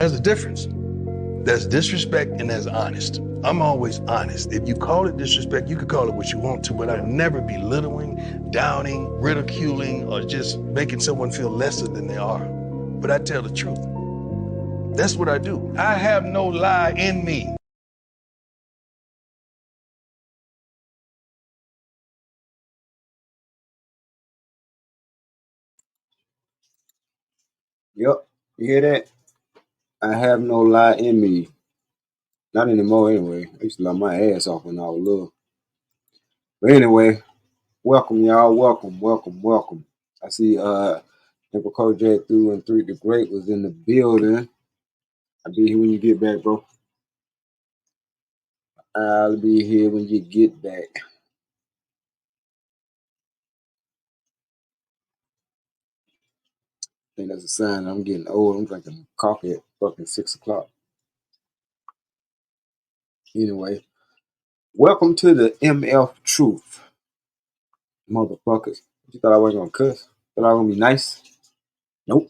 There's a difference. There's disrespect and there's honest. I'm always honest. If you call it disrespect, you can call it what you want to, but I'll never be belittling, downing, ridiculing, or just making someone feel lesser than they are. But I tell the truth. That's what I do. I have no lie in me. Yep. You hear that? I have no lie in me. Not anymore anyway. I used to lie my ass off when I was little. But anyway, welcome y'all. Welcome, welcome, welcome. I see Uncle Kojak through and three the great was in the building. I'll be here when you get back, bro. I'll be here when you get back. I think that's a sign I'm getting old. I'm drinking coffee at fucking 6 o'clock. Anyway, welcome to the MF Truth, motherfuckers. You thought I wasn't gonna cuss? Thought I was gonna be nice? Nope.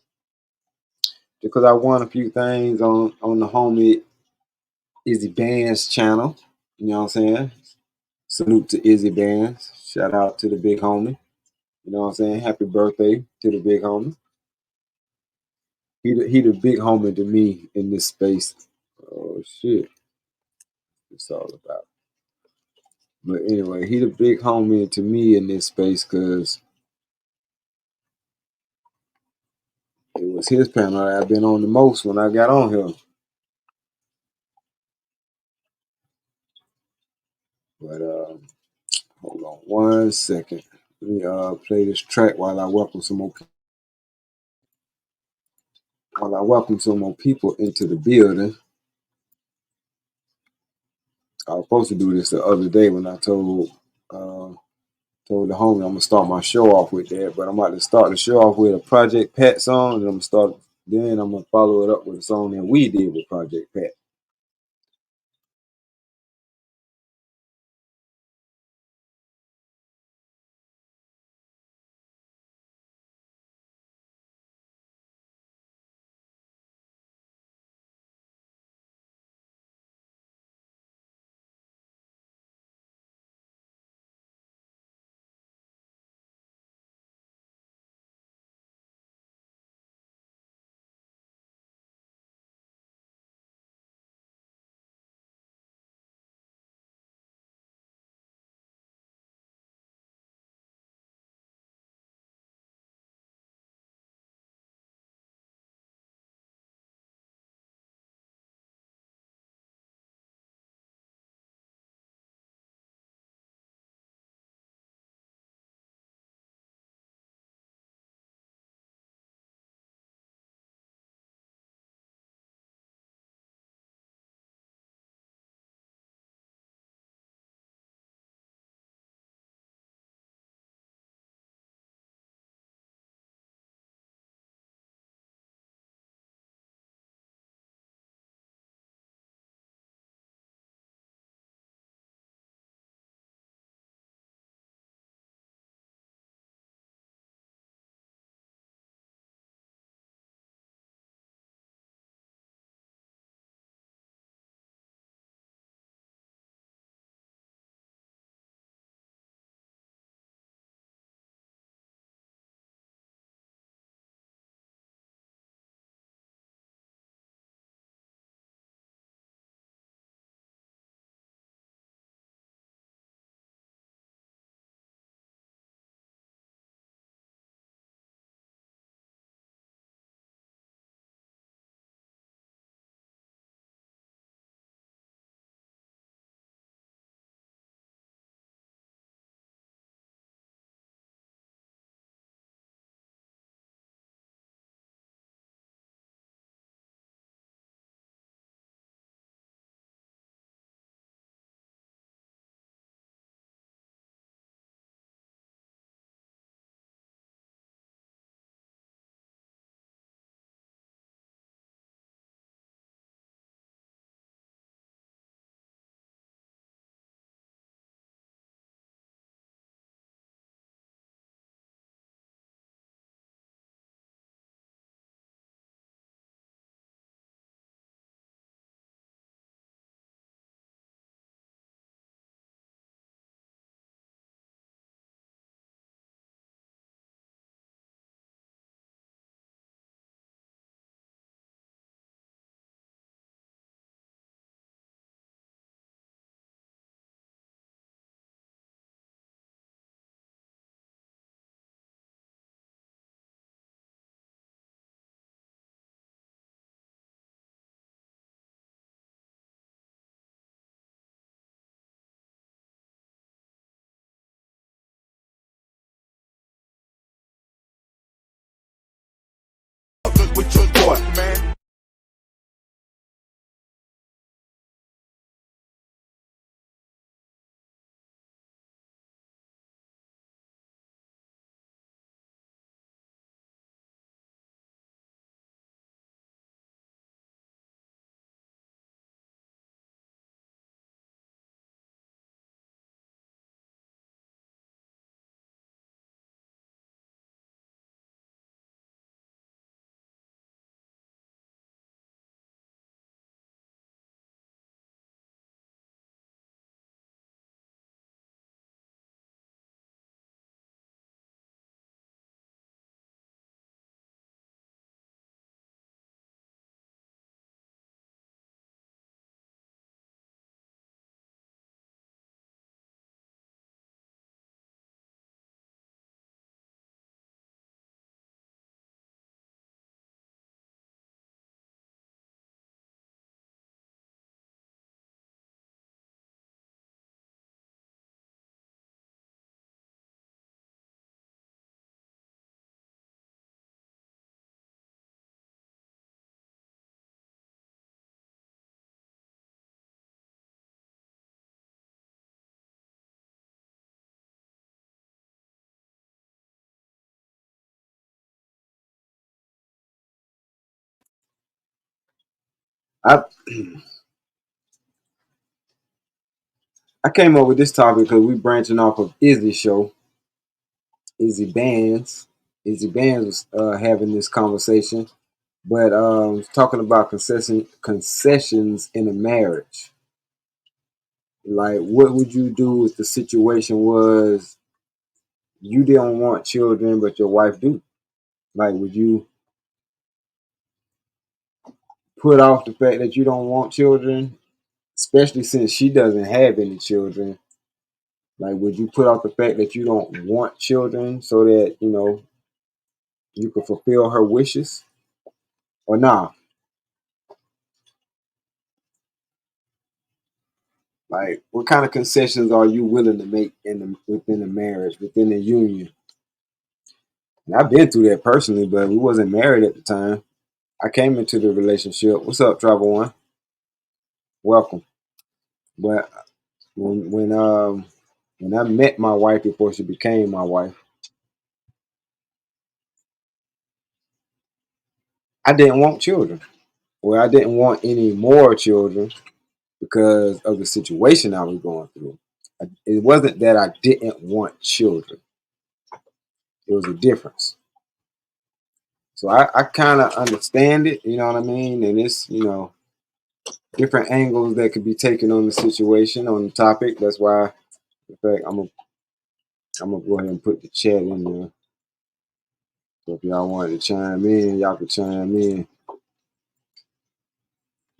Because I won a few things on the homie Izzy Band's channel. You know what I'm saying? Salute to Izzy Bands. Shout out to the big homie. You know what I'm saying? Happy birthday to the big homie. He the big homie to me in this space. Oh shit. It's all about. But anyway, he the big homie to me in this space because it was his panel that I've been on the most when I got on here. But hold on 1 second. Let me play this track while I welcome some more people into the building. I was supposed to do this the other day when I told the homie I'm gonna start my show off with that, but I'm about to start the show off with a Project Pat song, and I'm gonna follow it up with a song that we did with Project Pat. with your daughter, man. I I came up with this topic because we branching off of Izzy's show, Izzy Bands. Izzy Bands was having this conversation, but talking about concessions in a marriage. Like, what would you do if the situation was you don't want children, but your wife do? Like, would you put off the fact that you don't want children, especially since she doesn't have any children? Like, would you put off the fact that you don't want children so that you can fulfill her wishes, or nah? Like, what kind of concessions are you willing to make within the marriage, within the union? And I've been through that personally, but we wasn't married at the time. I came into the relationship. What's up, Travel One? Welcome. But when I met my wife before she became my wife, I didn't want children. Well, I didn't want any more children because of the situation I was going through. It wasn't that I didn't want children. It was a difference. So I kind of understand it, you know what I mean? And it's, different angles that could be taken on the situation, on the topic. That's why, in fact, I'm gonna go ahead and put the chat in there. So if y'all wanted to chime in, y'all could chime in.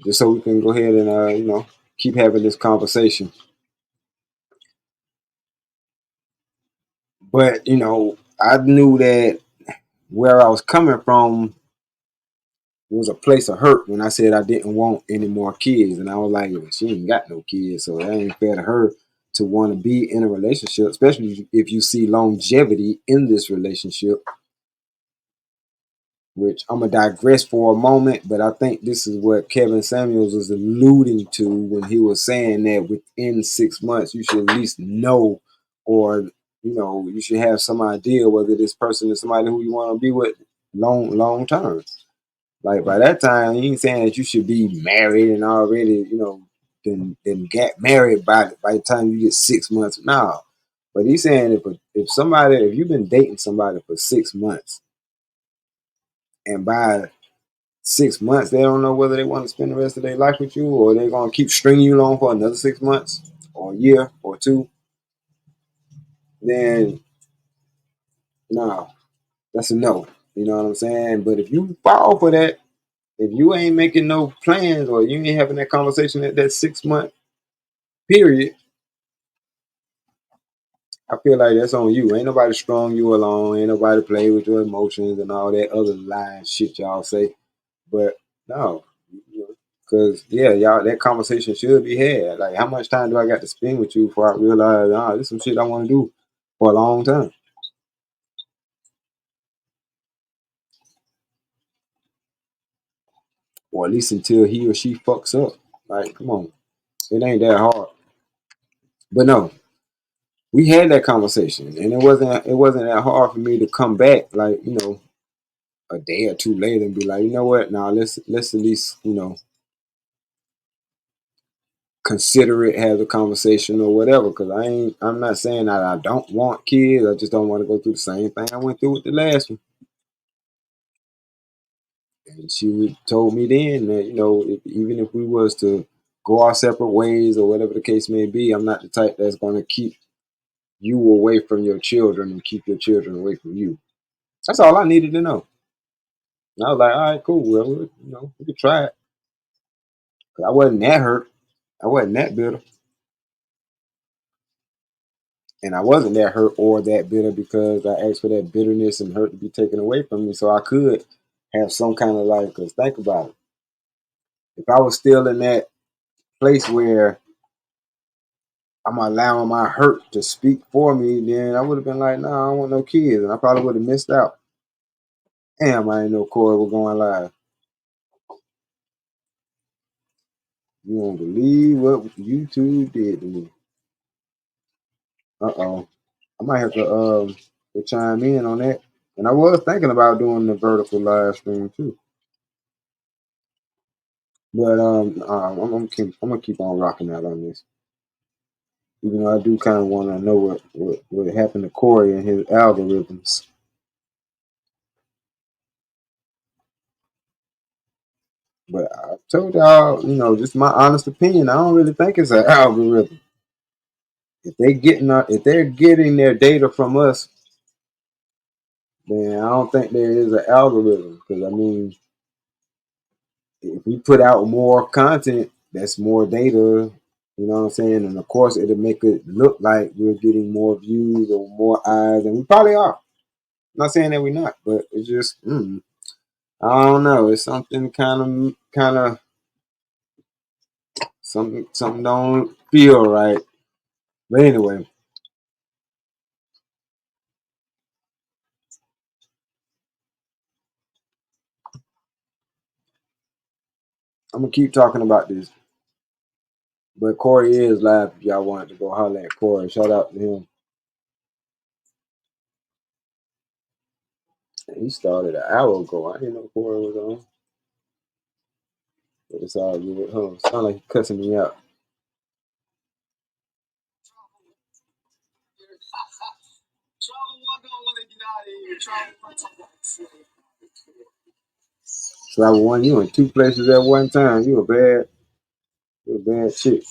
Just so we can go ahead and keep having this conversation. But I knew that where I was coming from was a place of hurt when I said I didn't want any more kids, and I was like, well, she ain't got no kids, so that ain't fair to her to want to be in a relationship, especially if you see longevity in this relationship. Which I'm gonna digress for a moment, but I think this is what Kevin Samuels was alluding to when he was saying that within 6 months you should at least know, or you should have some idea whether this person is somebody who you want to be with long term. Like, by that time, he ain't saying that you should be married and already, then get married by the time you get 6 months. No, but he's saying if you've been dating somebody for 6 months, and by 6 months they don't know whether they want to spend the rest of their life with you, or they're gonna keep stringing you along for another 6 months or a year or two, then no, that's a no. You know what I'm saying? But if you fall for that, if you ain't making no plans or you ain't having that conversation at that 6 month period, I feel like that's on you. Ain't nobody strung you along. Ain't nobody play with your emotions and all that other lying shit y'all say. But no, because y'all, that conversation should be had. Like, how much time do I got to spend with you before I realize, this is some shit I want to do for a long time? or at least until he or she fucks up. Like, come on, it ain't that hard. But no, we had that conversation, and it wasn't that hard for me to come back, like, a day or two later and be like, you know what, now let's at least, consider it, have a conversation or whatever. Because I'm not saying that I don't want kids. I just don't want to go through the same thing I went through with the last one. And she told me then that, even if we was to go our separate ways or whatever the case may be, I'm not the type that's going to keep you away from your children and keep your children away from you. That's all I needed to know. And I was like, all right, cool. Well, we could try it. 'Cause I wasn't that hurt. I wasn't that bitter. And I wasn't that hurt or that bitter because I asked for that bitterness and hurt to be taken away from me so I could have some kind of life. Because think about it. If I was still in that place where I'm allowing my hurt to speak for me, then I would have been like, nah, I don't want no kids. And I probably would have missed out. Damn, I ain't know Corey was going live. You won't believe what YouTube did to me. Uh-oh. I might have to chime in on that. And I was thinking about doing the vertical live stream too. But I'm gonna keep on rocking out on this. Even though I do kind of want to know what happened to Corey and his algorithms. But I told y'all, just my honest opinion. I don't really think it's an algorithm. If they're getting their data from us, then I don't think there is an algorithm. Because I mean, if we put out more content, that's more data. You know what I'm saying? And of course, it'll make it look like we're getting more views or more eyes, and we probably are. I'm not saying that we're not, but it's just I don't know. It's something kind of something don't feel right. But anyway, I'm gonna keep talking about this. But Corey is live. If y'all wanted to go holler at Corey, shout out to him. He started an hour ago. I didn't know Corey was on. But it's all good. Huh? Sound like he cussing me out. Travel one, you in two places at one time. You a bad chick.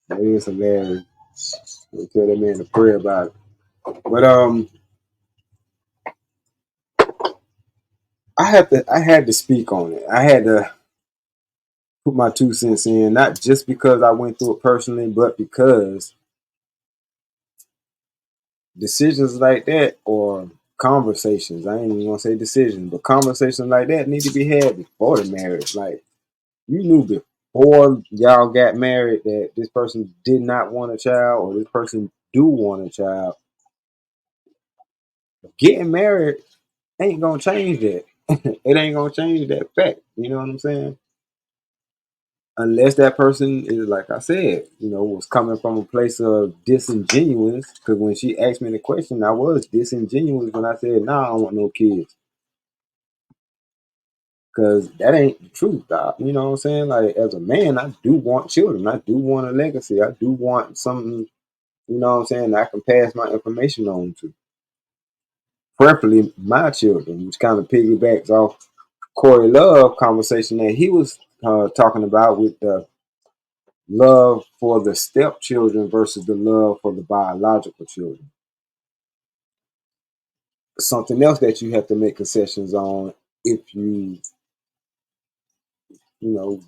That is hilarious. I'll tell that man to pray about it. But I had to speak on it. I had to put my 2 cents in, not just because I went through it personally, but because decisions like that or conversations, I ain't even gonna say decisions, but conversations like that need to be had before the marriage. Like, you knew before y'all got married that this person did not want a child or this person do want a child. Getting married ain't gonna change that. It ain't gonna change that fact. You know what I'm saying? Unless that person is, like I said, was coming from a place of disingenuous. Because when she asked me the question, I was disingenuous when I said, "Nah, I don't want no kids." Because that ain't the truth, dog. You know what I'm saying? Like, as a man, I do want children. I do want a legacy. I do want something, you know what I'm saying, that I can pass my information on to. Preferably my children, which kind of piggybacks off Corey Love conversation that he was talking about with the love for the stepchildren versus the love for the biological children. Something else that you have to make concessions on if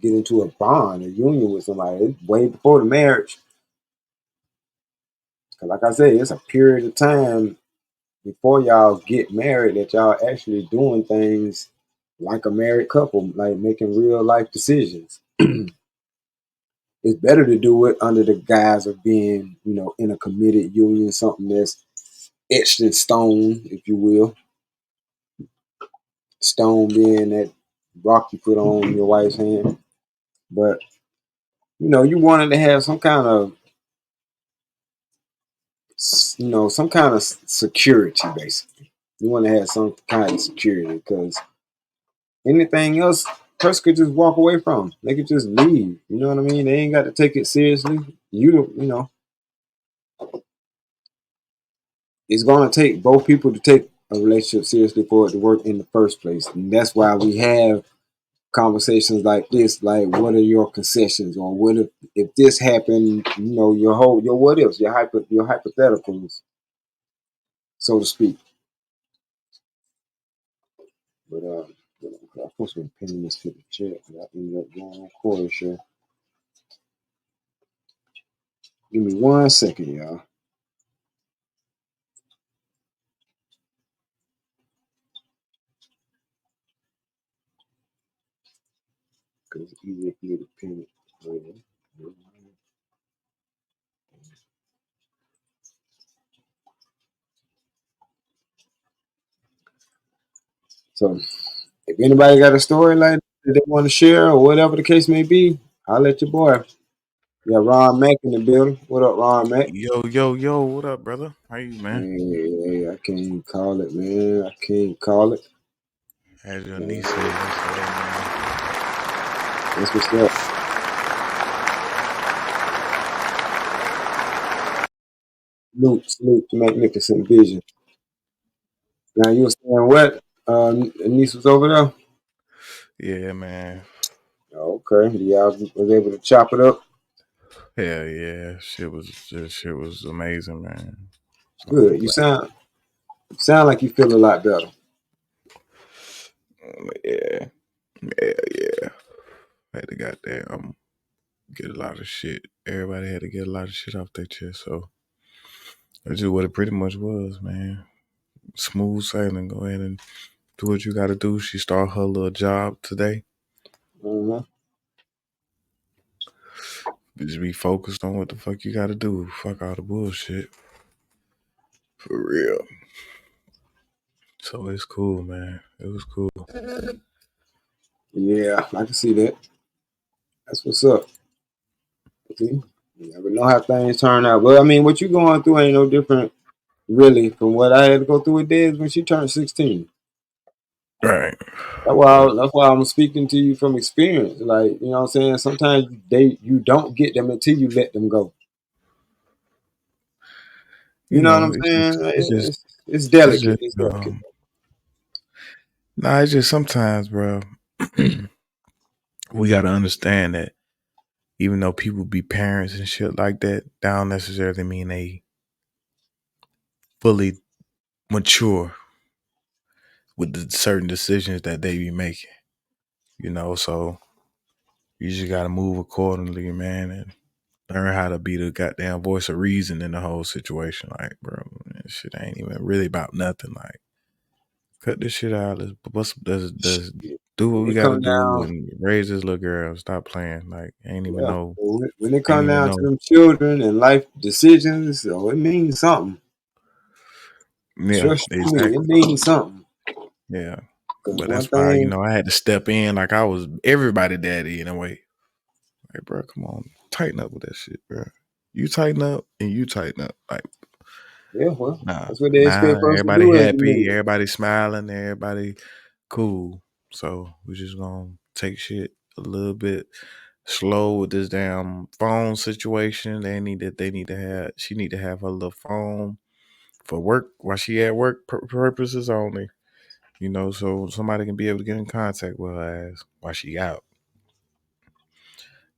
get into a bond, a union with somebody. It's way before the marriage. Cause like I said, it's a period of time before y'all get married that y'all actually doing things like a married couple, like making real life decisions. It's better to do it under the guise of being, in a committed union, something that's etched in stone, if you will. stone being that rock you put on your wife's hand. But you wanted to have some kind of some kind of security, basically. You want to have some kind of security because anything else, person could just walk away from. They could just leave. You know what I mean? They ain't got to take it seriously. It's going to take both people to take a relationship seriously for it to work in the first place. And that's why we have conversations like this, like what are your concessions, or what if this happened, your what ifs, your hypotheticals, so to speak. But I'm supposed to be pinning this to the chat, but I ended up going on quarter share. Give me 1 second, y'all. Because it's easier for me to pin it later. So if anybody got a story like that they want to share or whatever the case may be, I'll let your boy. We got Ron Mack in the building. What up, Ron Mack? Yo, what up, brother? How you, man? Hey, I can't even call it, man. I can't call it. As your niece said yesterday, man. That's what's up. Salute to Magnificent Vision. Now you were saying what? Niece was over there? Yeah, man. Okay. Y'all was able to chop it up? Hell yeah. Shit was amazing, man. So Good. You sound like you feel a lot better. Yeah. Had to goddamn get a lot of shit. Everybody had to get a lot of shit off their chest, so that's just what it pretty much was, man. Smooth sailing. Go ahead and do what you gotta do. She started her little job today. Mm-hmm. Just be focused on what the fuck you gotta do. Fuck all the bullshit. For real. So it's cool, man. It was cool. Yeah, I can see that. That's what's up. See? You never know how things turn out. But I mean, what you going through ain't no different, really, from what I had to go through with Dez when she turned 16. Right. That's why I'm speaking to you from experience. Like, you know what I'm saying? Sometimes you don't get them until you let them go. You know what I'm saying? It's delicate. It's delicate. It's just sometimes, bro, we gotta understand that even though people be parents and shit like that, that don't necessarily mean they fully mature with the certain decisions that they be making. So you just gotta move accordingly, man, and learn how to be the goddamn voice of reason in the whole situation. Like, bro, this shit ain't even really about nothing. Like, cut this shit out. Let's do what we gotta do and raise this little girl. Stop playing. Like, ain't even know. When it comes down to them children and life decisions, it means something. Yeah, exactly. It means something. Yeah. But that's why, I had to step in like I was everybody daddy in a way. Like, bro, come on. Tighten up with that shit, bro. You tighten up and you tighten up. Like, yeah, well, that's what they expect us to everybody do. Happy, everybody smiling, everybody cool. So we're just gonna take shit a little bit slow with this damn phone situation. She need to have her little phone for work while she at work purposes only. So somebody can be able to get in contact with her ass while she out.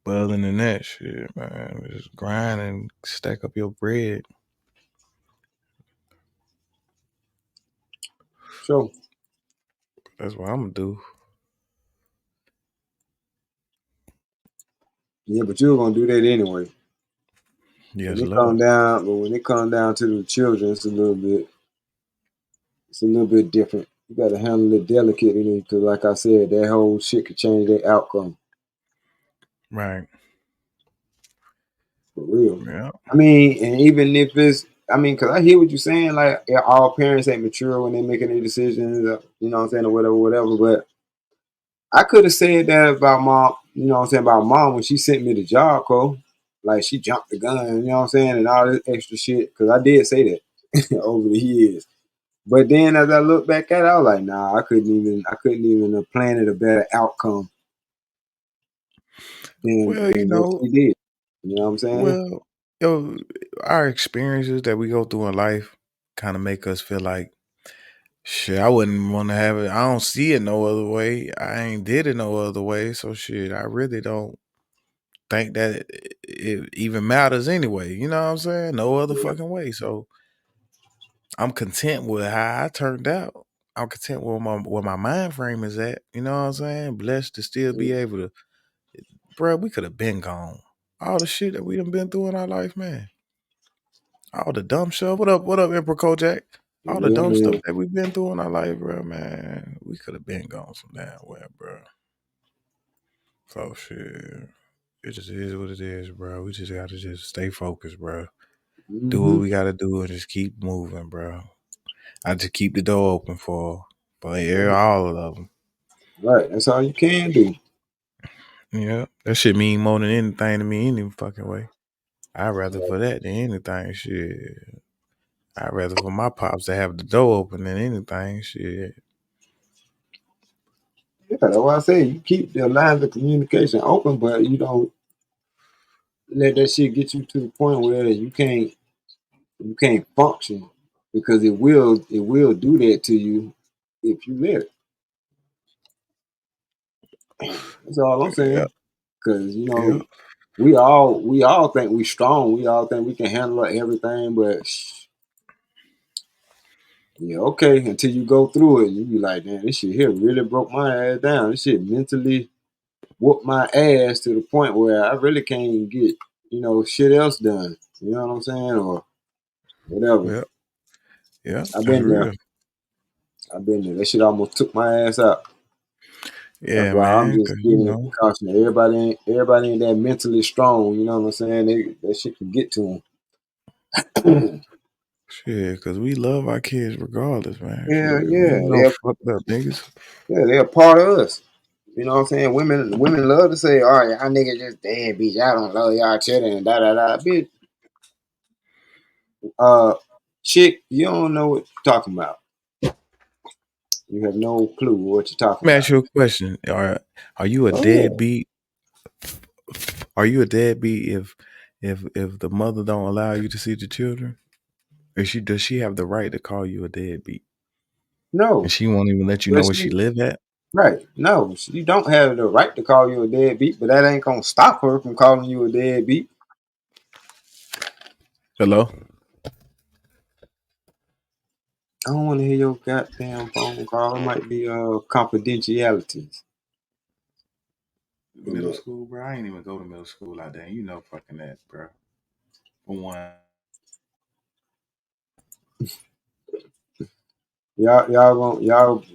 But other than that shit, man, just grind and stack up your bread. Sure. That's what I'm gonna do. Yeah, but you're gonna do that anyway. Yes, when it comes down to the children, it's a little bit different. You gotta handle it delicately because, like I said, that whole shit could change their outcome. Right. For real. Yeah. I mean, and even if it's I mean, because I hear what you're saying. Like, yeah, all parents ain't mature when they making their decisions. You know what I'm saying, or whatever. But I could have said that about mom. You know what I'm saying about mom when she sent me the job code. Like she jumped the gun. You know what I'm saying, and all this extra shit. Because I did say that over the years. But then as I look back at it, I was like, nah, I couldn't even have planned a better outcome Well, than what she did. You know what I'm saying? well, yo, our experiences that we go through in life kind of make us feel like, shit, I wouldn't want to have it. I don't see it no other way. I ain't did it no other way. So shit, I really don't think that it even matters anyway. You know what I'm saying? No other fucking way. So I'm content with how I turned out. I'm content with where my mind frame is at. You know what I'm saying? Blessed to still be able to, bro. We could have been gone. All the shit that we done been through in our life, man. All the dumb stuff. What up, Emperor Kojak? All the Yeah, dumb stuff man. that we've been through in our life, bro, man. We could have been gone some damn way, bro. So shit. It just is what it is, bro. We just gotta just stay focused, bro. Do what Mm-hmm. we gotta do and just keep moving, bro. I just keep the door open for all of them. Right. That's all you can do. Yeah, that shit mean more than anything to me any fucking way. I'd rather for that than anything, shit. I'd rather for my pops to have the door open than anything, shit. Yeah, that's why I say you keep the lines of communication open, but you don't let that shit get you to the point where you can't function because it will do that to you if you let it. That's all I'm Yeah, saying. Because yeah. we all think we strong. We all think we can handle everything, but yeah, okay. Until you go through it, you be like, man, this shit here really broke my ass down. This shit mentally whooped my ass to the point where I really can't get shit else done. You know what I'm saying, or whatever. Yeah, yeah, I've that's been there. real. I've been there. That shit almost took my ass out. That's Yeah, why I'm man, just cause giving it precaution. Everybody ain't that mentally strong. You know what I'm saying? That shit can get to them. shit, cause we love our kids regardless, man. Yeah, Shit, we yeah. ain't no fucked up niggas. They're a part of us. You know what I'm saying? Women love to say, all right, y'all niggas just deadbeats. Y'all don't love y'all children and da da da. Bitch, uh, chick, you don't know what you're talking about. You have no clue what you're talking Let me about. ask you a question. Are you a Go ahead. deadbeat? Are you a deadbeat if the mother don't allow you to see the children? Or does she have the right to call you a deadbeat? And No. she won't even let you Well, know where she live at? right. No, you don't have the right to call you a deadbeat, but that ain't gonna stop her from calling you a deadbeat. Hello? I don't want to hear your goddamn phone call. It might be confidentialities in Middle that. school, bro. I ain't even go to middle school out there. You know fucking that, bro. For one. Y'all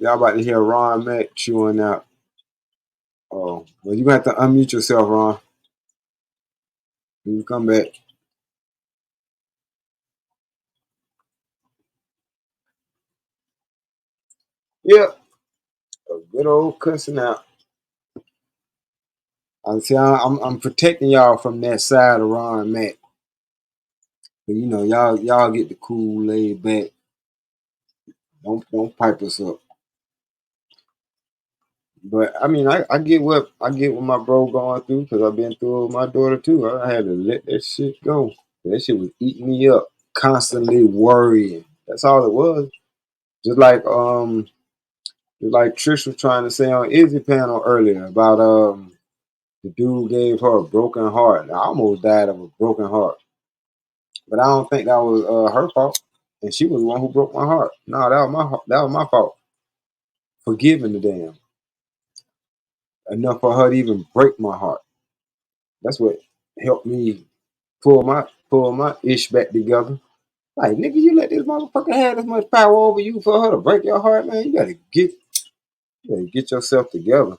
about to hear Ron Mack chewing out. Oh, well, you got to unmute yourself, Ron. When you come back. Yep, a good old cussing out. I see. I'm protecting y'all from that side of Ron Mack. But, y'all get the cool, laid back. Don't pipe us up. But I mean, I get what my bro going through because I've been through it with my daughter too. I had to let that shit go. That shit was eating me up, constantly worrying. That's all it was. Just like Trish was trying to say on Izzy panel earlier about the dude gave her a broken heart. I almost died of a broken heart, but I don't think that was her fault, and she was the one who broke my heart. No, that was my fault for giving the damn enough for her to even break my heart. That's what helped me pull my ish back together. Like, nigga, you let this motherfucker have this much power over you for her to break your heart, man. You gotta get yourself together.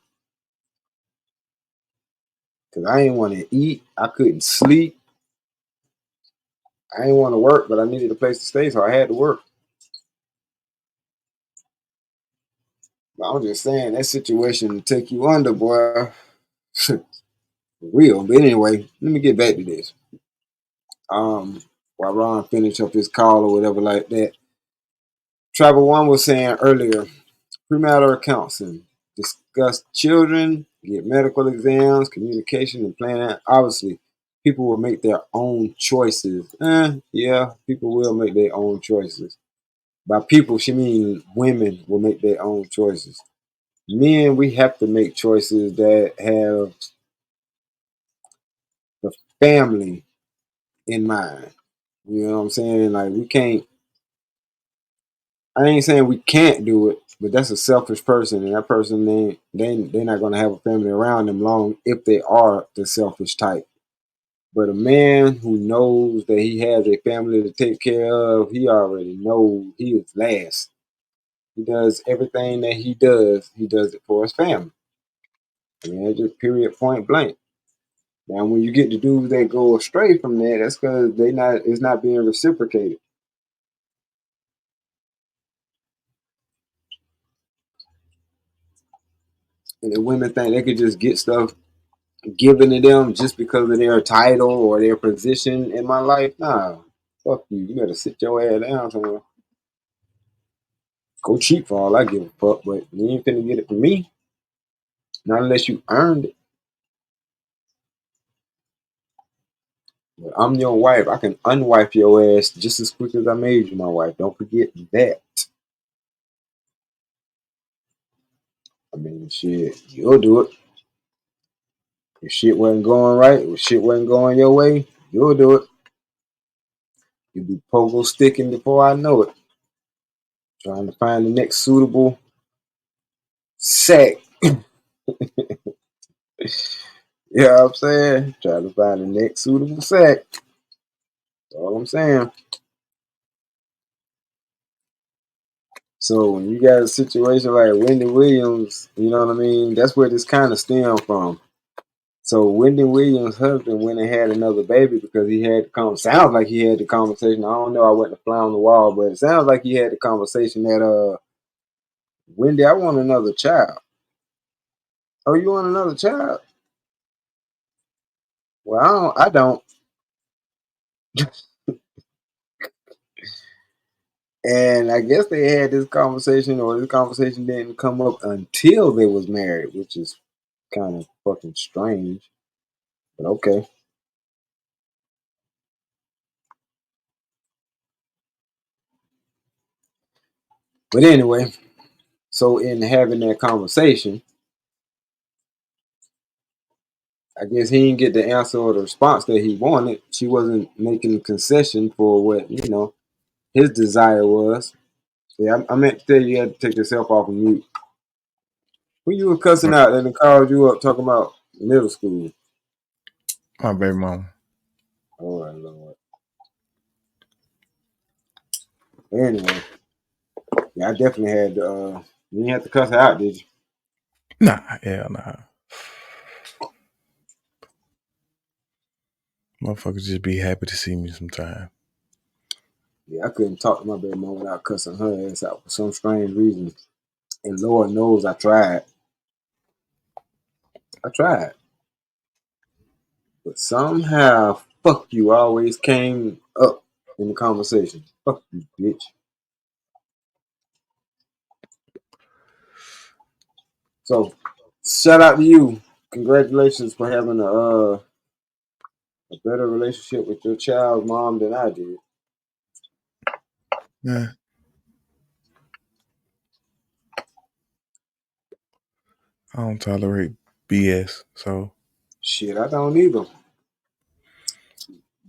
Cause I ain't want to eat. I couldn't sleep. I didn't want to work, but I needed a place to stay, so I had to work. But I'm just saying that situation will take you under, boy. For real. But anyway, let me get back to this. While Ron finish up his call or whatever like that. Tribal One was saying earlier, premarital counseling, discuss children, get medical exams, communication, and planning. Obviously, people will make their own choices. Yeah, people will make their own choices. By people, she means women will make their own choices. Men, we have to make choices that have the family in mind. You know what I'm saying? Like we can't. I ain't saying we can't do it, but that's a selfish person, and that person they're not gonna have a family around them long if they are the selfish type. But a man who knows that he has a family to take care of, he already knows he is last. He does everything that he does it for his family. I mean, that's just period point blank. Now, when you get the dudes that go astray from that, that's because it's not being reciprocated. And the women think they could just get stuff given to them just because of their title or their position in my life. Nah, fuck you. You better sit your ass down somewhere. Go cheap for all I give a fuck, but you ain't finna get it from me. Not unless you earned it. But I'm your wife. I can unwife your ass just as quick as I made you my wife. Don't forget that. I mean, shit, you'll do it. If shit wasn't going right, if shit wasn't going your way, you'll do it. You'll be pogo sticking before I know it. Trying to find the next suitable sack. You know what I'm saying? Trying to find the next suitable sack. That's all I'm saying. So when you got a situation like Wendy Williams, you know what I mean? That's where this kind of stemmed from. So Wendy Williams' husband went and had another baby because he had sounds like he had the conversation. I don't know, I wasn't a fly on the wall, but it sounds like he had the conversation that Wendy, I want another child. Oh, you want another child? Well, I don't. And I guess they had this conversation, or this conversation didn't come up until they was married, which is kind of fucking strange. But okay. But anyway, so in having that conversation, I guess he didn't get the answer or the response that he wanted. She wasn't making a concession for what, his desire was. Yeah, I meant to tell you had to take yourself off of mute. Who you were cussing out and called you up talking about middle school? My baby mama. All right, Lord. Anyway, yeah, I definitely had to. You didn't have to cuss her out, did you? Nah, hell nah. Motherfuckers just be happy to see me sometime. Yeah, I couldn't talk to my baby mama without cussing her ass out for some strange reason. And Lord knows I tried. But somehow, fuck you always came up in the conversation. Fuck you, bitch. So, shout out to you. Congratulations for having a better relationship with your child's mom than I did. Yeah. I don't tolerate BS, so Shit, I don't either.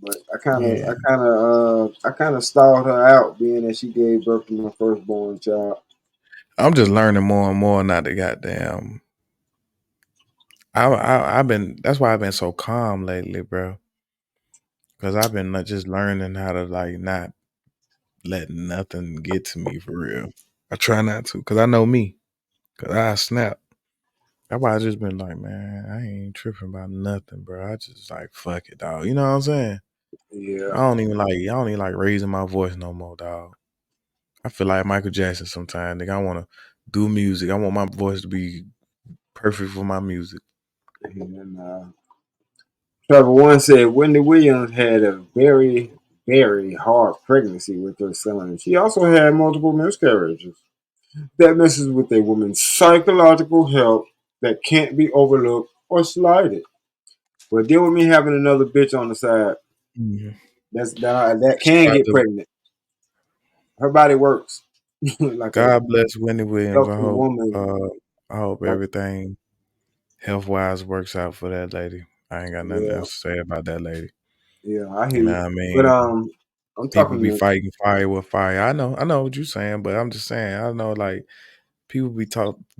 But I kind of stalled her out, being that she gave birth to my firstborn child. I'm just learning more and more not to goddamn. I've been. That's why I've been so calm lately, bro. Because I've been just learning how to like not let nothing get to me for real. I try not to, because I know me. Because I snap. That's why I just been like, man, I ain't tripping about nothing, bro. I just like, fuck it, dog. You know what I'm saying? Yeah. I don't even like raising my voice no more, dog. I feel like Michael Jackson sometimes. Nigga, I want to do music. I want my voice to be perfect for my music. And Trevor One said Wendy Williams had a very, very hard pregnancy with her son. She also had multiple miscarriages. That messes with a woman's psychological health that can't be overlooked or slighted. But deal with me having another bitch on the side Mhm. that She can about get to. pregnant. Her body works like a God bless Wendy Williams. healthy woman. I hope Like, everything health wise works out for that lady. I ain't got nothing yeah, else to say about that lady. yeah, I You hear know you. what I But mean? I'm People talking be to fighting fire with fire. I know what you're saying, but I'm just saying, I know like people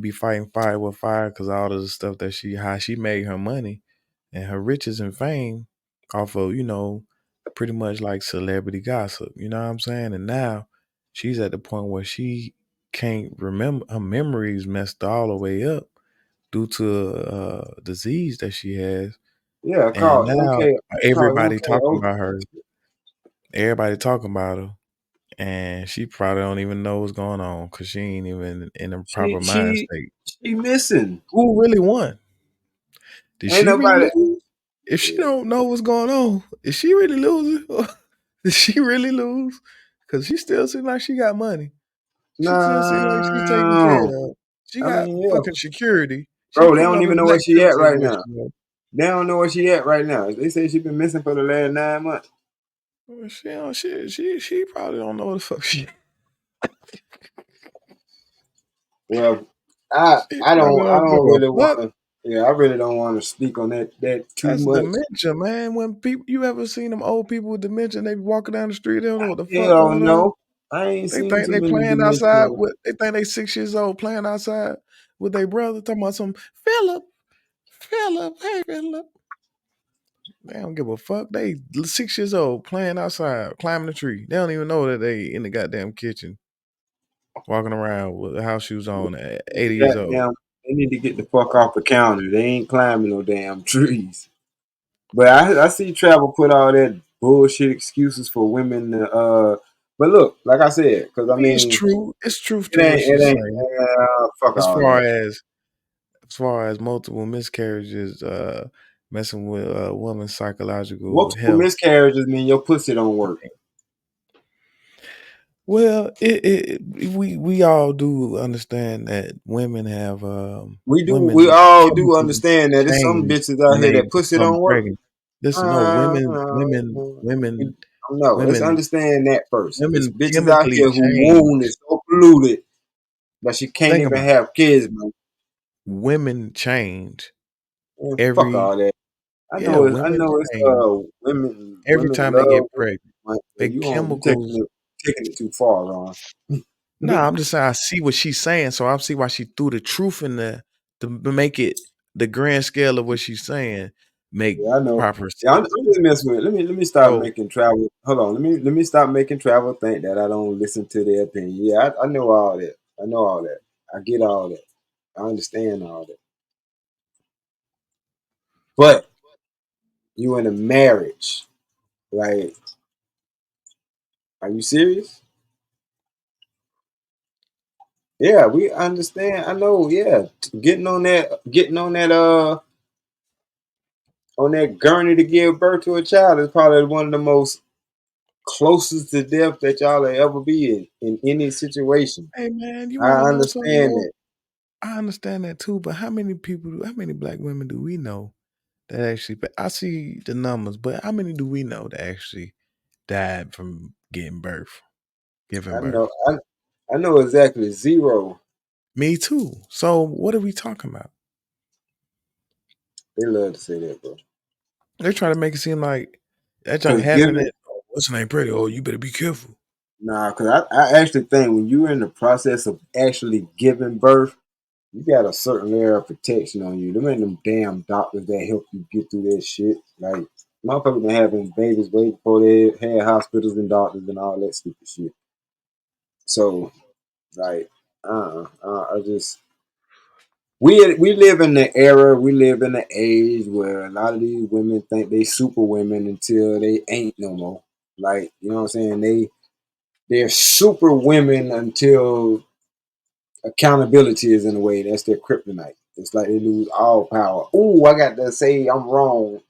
be fighting fire with fire because all of the stuff that how she made her money and her riches and fame off of, pretty much like celebrity gossip. You know what I'm saying? And now she's at the point where she can't remember, her memories messed all the way up due to a disease that she has. yeah, And called now MK, called everybody talking MKO. about her. Everybody talking about her. And she probably don't even know what's going on because she ain't even in a She proper mind she state. she missing. Who really won? Did Ain't she really nobody. lose? If she don't know what's going on, is she really losing? Did she really lose? Because she still seems like she got money. She still seems like she's taken care No, of. She I got mean, yeah, fucking security. She bro. They pulling don't up even in know where black she at trucks right everywhere now. she goes. They don't know where she at right now. They say she been missing for the last 9 months. Well, she probably don't know what the fuck she. Well, She I probably don't don't give a really fuck. want to. Yeah, I really don't want to speak on that too That's much. dementia, man. When people, you ever seen them old people with dementia? And they be walking down the street, they don't know what the fuck Hell going on. no, I ain't They seen think too they many playing dementia. outside with. They think they 6 years old playing outside with their brother. Talking about some Philip, hey Philip. They don't give a fuck. They 6 years old playing outside, climbing the tree. They don't even know that they in the goddamn kitchen, walking around with house shoes on at 80 years old. Goddamn, they need to get the fuck off the counter. They ain't climbing no damn trees. But I see Travel put all that bullshit excuses for women. But look, like I said, because I I mean, it's mean, true. It's truth it to what ain't, it she's ain't. saying. Fuck As all far that. as as far as multiple miscarriages, messing with a woman's psychological Multiple health. miscarriages mean your pussy don't work. Well, we all do understand that women have We do. We women all do chemicals understand that there's some change bitches out when here they that pussy become don't work. pregnant. Listen, no, Uh, women, no, let's women, understand that first. There's women bitches out chemically here who womb change. is so polluted that she can't Think even about it. have kids, man. Women change Man, fuck every all that. yeah, I women know it's change every women time they love get women, pregnant. but They you chemicals. taking it too far, Ron. Nah, I'm just saying I see what she's saying, so I see why she threw the truth in there to make it the grand scale of what she's saying make Yeah, I know. proper Yeah, I'm sense. just messing with it. Let me stop So making travel. Hold on. Let me stop making travel think that I don't listen to their opinion. Yeah, I know all that. I know all that. I get all that. I understand all that. But you in a marriage, like, are you serious? Yeah, we understand. I know. Yeah, getting on that gurney to give birth to a child is probably one of the most closest to death that y'all will ever be in any situation. hey man, you I wanna know something understand though? that. I understand that too, but how many black women do we know that actually I see the numbers, but how many do we know that actually died from giving I know. birth? I know exactly zero. Me too. So what are we talking about? They love to say that, bro. They're trying to make it seem like that junk Because happened giving, at what's her name pretty? Oh, you better be careful. nah, because I actually think when you're in the process of actually giving birth, you got a certain layer of protection on you. Them ain't them damn doctors that help you get through that shit. Like, motherfuckers been having babies way before they had hospitals and doctors and all that stupid shit. So, like, I just we live in the era, we live in the age where a lot of these women think they super women until they ain't no more. Like, you know what I'm saying? They're super women until accountability is in the way. That's their kryptonite. It's like they lose all power. Ooh, I got to say I'm wrong.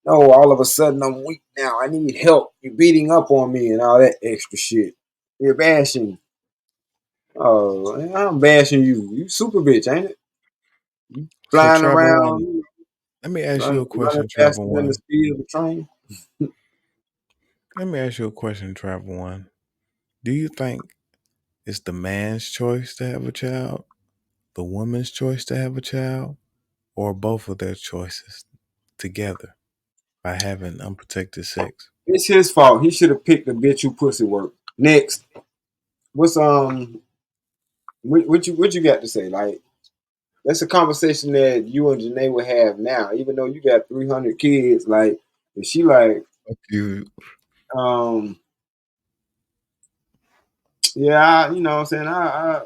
No, all of a sudden I'm weak now. I need help. You're beating up on me and all that extra shit. You're bashing. Oh, I'm bashing you. You super bitch, ain't it? You So flying Travel One, around, let me ask you a running question, faster Travel than the One. speed of a train. Let me ask you a question, Travel One. Do you think it's the man's choice to have a child, the woman's choice to have a child, or both of their choices together by having unprotected sex? It's his fault. He should have picked the bitch who pussy work. Next, what's what you got to say? Like, that's a conversation that you and Janae would have now, even though you got 300 kids. Like, and she like, Fuck you. um, yeah, you know what I'm saying? I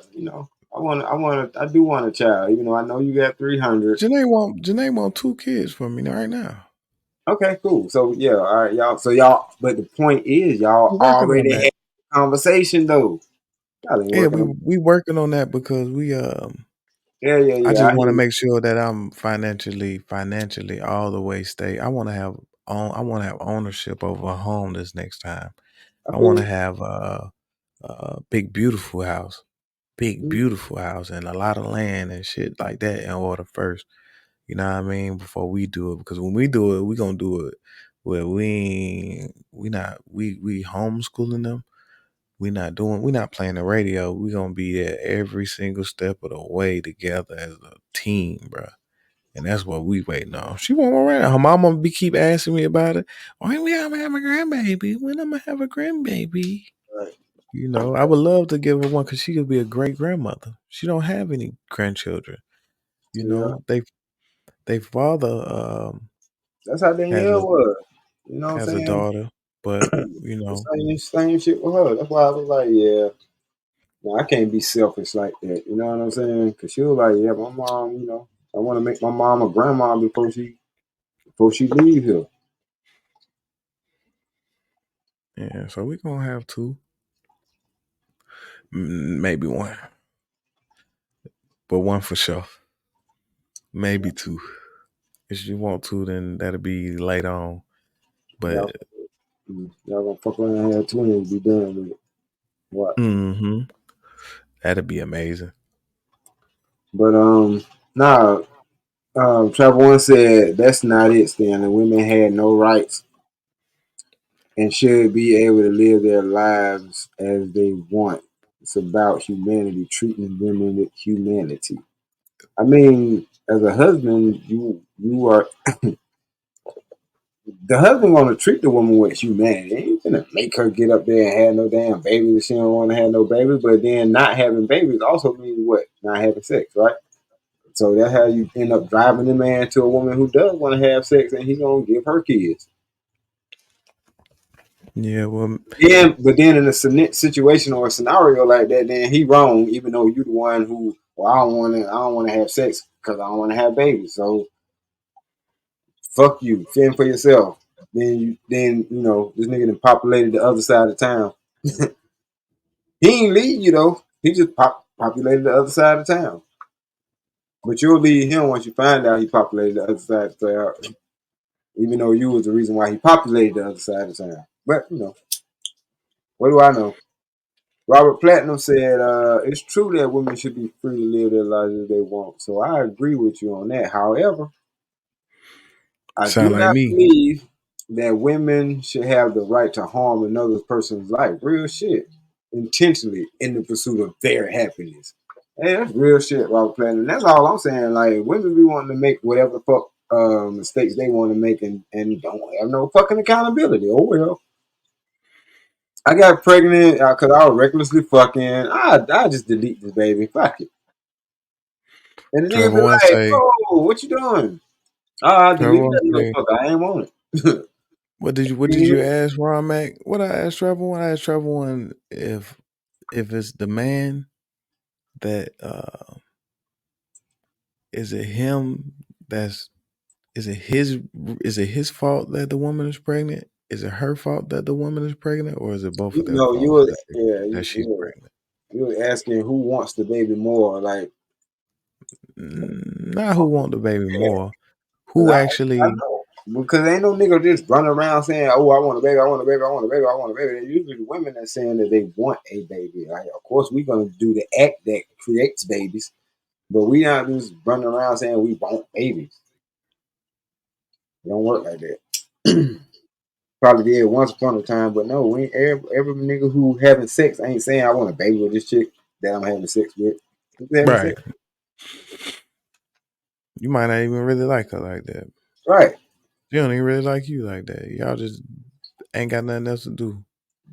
do want a child, even though I know you got 300. Janae want 2 kids from me right now. Okay, cool. So yeah, all right, y'all. So y'all, but the point is, y'all We're working on already that. had a conversation though. Y'all ain't Yeah, working we on. we working on that because Yeah, yeah, I yeah. just I want hear to you. make sure that I'm financially all the way stay. I want to have ownership over a home this next time. I I want feel to you. have a big Mhm. beautiful house and a lot of land and shit like that in order first. You know what I mean? Before we do it, because when we do it, we gonna do it where we homeschooling them. We not playing the radio. We gonna be there every single step of the way together as a team, bro. And that's what we waiting on. She won't right now. Her mama keep asking me about it. When we gonna have a grandbaby? When I'm gonna have a grandbaby? Right. You know, I would love to give her one because she could be a great grandmother. She don't have any grandchildren. You Yeah, know, they father that's how has Danielle a was. You know what I'm has a saying? daughter, but you The know, same shit with her. That's why I was like, yeah, no, I can't be selfish like that. You know what I'm saying? Because she was like, yeah, my mom. You know, I want to make my mom a grandma before she leave here. yeah. So we gonna have two, maybe one, but one for sure. Maybe two. If you want to, then that'll be later on. But Y'all, y'all gonna fuck around and have twins, be done with it. What? mm-hmm, that'd be amazing. But nah. Trevor one said that's not it, Stanley. Women had no rights and should be able to live their lives as they want. It's about humanity, treating women with humanity. I mean, as a husband, you are the husband gonna treat the woman with humanity. He ain't gonna make her get up there and have no damn babies if she don't want to have no babies. But then not having babies also means what? Not having sex, right? So that's how you end up driving the man to a woman who does want to have sex and he's gonna give her kids. Yeah, well, But then in a situation or a scenario like that, then he wrong, even though you the one who, well, I don't want to have sex because I don't want to have babies. So fuck you, fend for yourself. Then this nigga done populated the other side of town. He ain't leave you though. He just populated the other side of town. But you'll leave him once you find out he populated the other side of town, even though you was the reason why he populated the other side of town. But what do I know? Robert Platinum said, it's true that women should be free to live their lives as they want. So I agree with you on that. However, I do sound like not me. believe that women should have the right to harm another person's life. Real shit. Intentionally in the pursuit of their happiness. Hey, that's real shit, Robert Platinum. That's all I'm saying. Like, women be wanting to make whatever the fuck mistakes they want to make and don't have no fucking accountability. Oh, well. I got pregnant because I was recklessly fucking. I just delete this baby. Fuck it. And the nigga Trevor be one like, say, "Oh, what you doing?" I Trevor deleted one that say, motherfucker. I ain't want it. what did you ask Ron Mac? What I asked Trevor one? I asked Trevor one if it's the man that is it him that's is it his fault that the woman is pregnant? Is it her fault that the woman is pregnant, or is it both of their No, you faults were that she's pregnant? you were asking who wants the baby more, like Not who want the baby more. 'cause Who I actually know because ain't no nigga just running around saying, "Oh, I want a baby, I want a baby, I want a baby, I want a baby." They're usually women that's saying that they want a baby. Like, of course, we're gonna do the act that creates babies, but we not just running around saying we want babies. It don't work like that. Probably did once upon a time, but no, we ain't every nigga who having sex ain't saying I want a baby with this chick that I'm having sex with. Who's having right? sex? You might not even really like her like that. Right. She don't even really like you like that. Y'all just ain't got nothing else to do.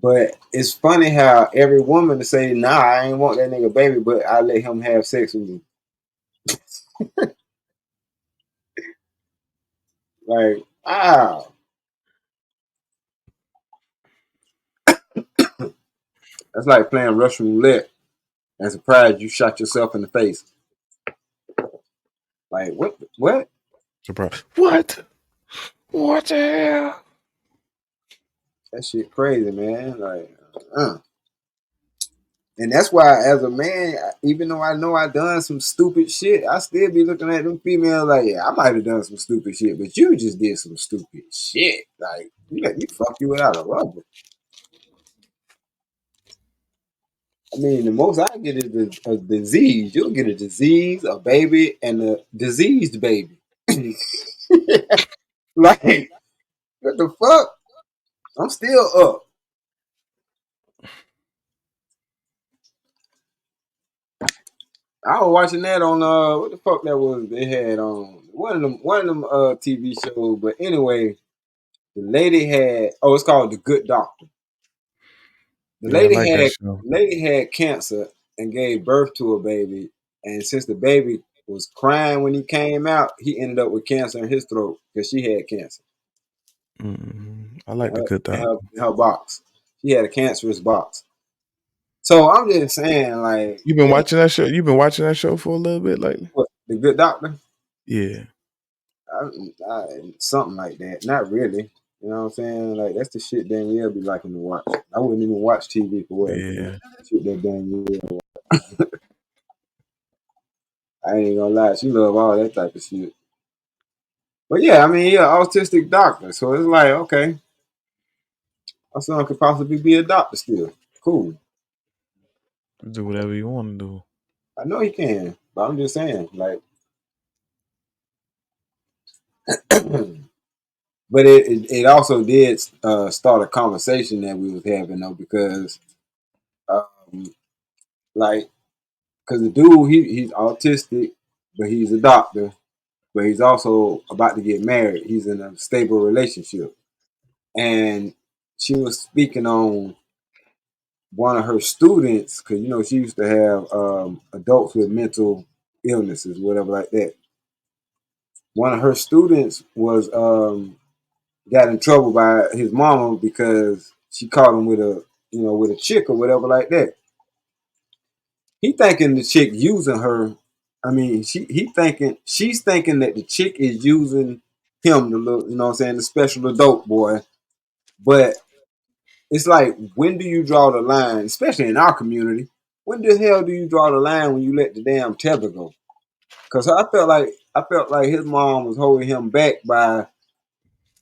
But it's funny how every woman to say, nah, I ain't want that nigga baby, but I let him have sex with me. Like, wow. That's like playing Russian roulette and surprised you shot yourself in the face. Like, what? What? Surprise! What? What the hell? That shit crazy, man. Like, And that's why, as a man, even though I know I done some stupid shit, I still be looking at them females like, yeah, I might have done some stupid shit, but you just did some stupid shit. Like, you let me fuck you without a rubber. I mean, the most I get is a disease. You'll get a disease, a baby, and a diseased baby. Like, what the fuck? I'm still up. I was watching that on what the fuck that was they had on one of them TV shows. But anyway, the lady had it's called The Good Doctor. The Yeah, I like that show. lady had cancer and gave birth to a baby, and since the baby was crying when he came out, he ended up with cancer in his throat because she had cancer I like the Good Doctor. in her box. She had a cancerous box. So I'm just saying, like, You been watching that show? You've been watching that show for a little bit lately? what, The Good Doctor? Yeah. Something like that. Not really. You know what I'm saying? Like, that's the shit Danielle be liking to watch. I wouldn't even watch TV for what? Yeah. Shit that Danielle. I ain't gonna lie, she love all that type of shit. But yeah, I mean, yeah, autistic doctor. So it's like, okay, my son could possibly be a doctor still. Cool. Do whatever you want to do. I know he can, but I'm just saying, like, but it also did start a conversation that we was having though, because like, because the dude he's autistic, but he's a doctor, but he's also about to get married. He's in a stable relationship, and she was speaking on one of her students, because you know she used to have adults with mental illnesses, whatever like that. One of her students was got in trouble by his mama because she caught him with a chick or whatever like that. He thinking the chick using her. I mean, she's thinking that the chick is using him, the little, you know what I'm saying, the special adult boy. But it's like, when do you draw the line, especially in our community? When the hell do you draw the line when you let the damn tether go? Because I felt like his mom was holding him back by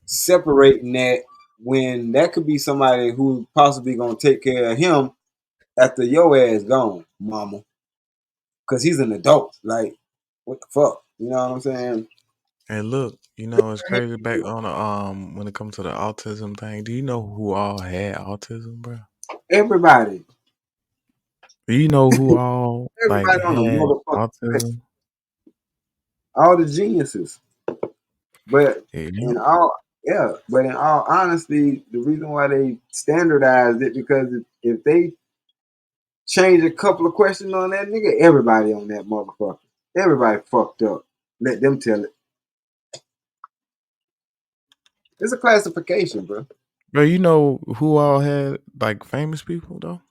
separating that, when that could be somebody who's possibly gonna take care of him after your ass gone, mama. Because he's an adult. Like, what the fuck? You know what I'm saying? And look, it's crazy back on the when it comes to the autism thing. Do you know who all had autism, bro? Everybody. Do you know who all like Everybody on the had motherfucking list. autism? All the geniuses. But Yeah. in all honesty, the reason why they standardized it, because if they change a couple of questions on that nigga, everybody on that motherfucker. Everybody fucked up. Let them tell it. It's a classification, bro. Bro, you know who all had like famous people though?